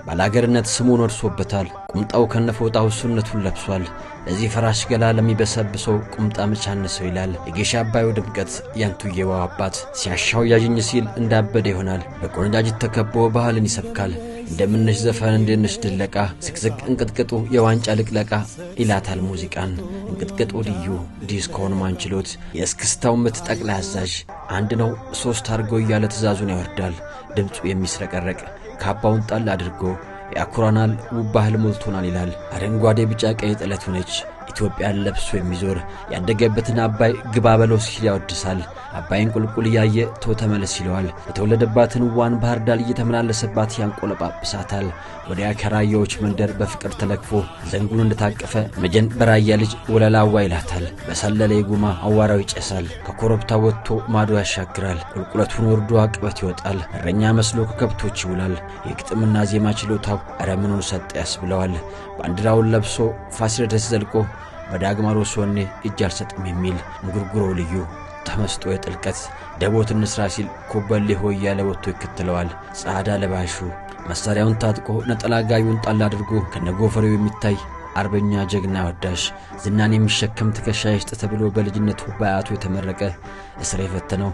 ባላገርነት ስሙን ወርሶበታል ቁምጣው ከነፎጣው ሱነቱን ለብሷል ለዚህ ፈራሽ ገላ ለሚበሰብሰው ቁምጣ መቻነሰው ይላል የጌሻ አባዩ ድምቀት ያንቱየው አባት ሲያሻው ያጅኝ ሲል እንዳበደ ይሆናል በቆንጃጅት ተከቦ ባህልን ይሰብካል እንደምንሽ ዘፈን እንደነሽ ድለቃ ስቅስቅ እንቅጥቅጡ የዋንጫ ልቅለቃ ይላታል ሙዚቃን እንቅጥቅጡ ልዩ ዲስኮን ማንችሎት የእስክስታው ምት ጠቅላይ አዛዥ አንድ ነው ሶስት አርጎ ያለ ትእዛዙን ያወርዳል ድምጹ የሚስረቀረቅ ካባውን ጣል አድርጎ ያኩራናል ውባህል ሞልቶናል ይላል አረንጓዴ ቢጫ ቀይ ጥለት ሆነች ኢትዮጵያን ለብሶ የሚዞር ያደገበትን አባይ ግባ በለው ሲል ያወድሳል አባይን ቁልቁል ያየ ተመለስ ይለዋል የተወለደባትን ዋን ባህር ዳር እየተመላለሰባት ያንቆለጳጵሳታል ወዲያ ከራያዎች መንደር በፍቅር ተለክፎ ዘንጉን እንደታቀፈ መጀን በራያ ልጅ ወለላዋ ይላታል በሰለለ ጉማ አዋራው ይጨሳል ከኮረብታ ወጥቶ ማዶ ያሻግራል ቁልቁለቱን ወርዶ አቅበት ይወጣል እረኛ መስሎ ከከብቶች ይውላል የግጥምና ዜማ ችሎታው አረምኑን ሰጠ ያስብለዋል ባንዲራውን ለብሶ ፋሲለደስ ዘልቆ በዳግማሮ ሶኔ እጅ አልሰጥም የሚል እንጉርጉሮ ልዩ ተመስጦ የጥልቀት ደቦት እንስራ ሲል ኮበሌ ሆይ ያለ ወጥቶ ይከተለዋል ጻዳ ለባሹ መሳሪያውን ታጥቆ ነጠላ ጋዩን ጣል አድርጎ ከነጎፈሬው የሚታይ አርበኛ ጀግና ወዳሽ ዝናን የሚሸከም ትከሻ ይስጥ ተብሎ በልጅነቱ ባያቱ የተመረቀ እስር የፈተነው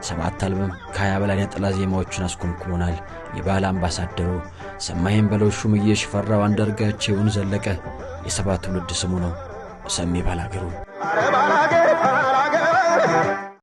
7 አልበም ከ20 በላይ ነጠላ ዜማዎችን አስኮንኩሞናል የባህል አምባሳደሩ ሰማይን በለው ሹምዬ ሽፈራው አንዳርጋቸውን ዘለቀ የሰባት ትውልድ ስሙ ነው ሰሚ ባላገሩ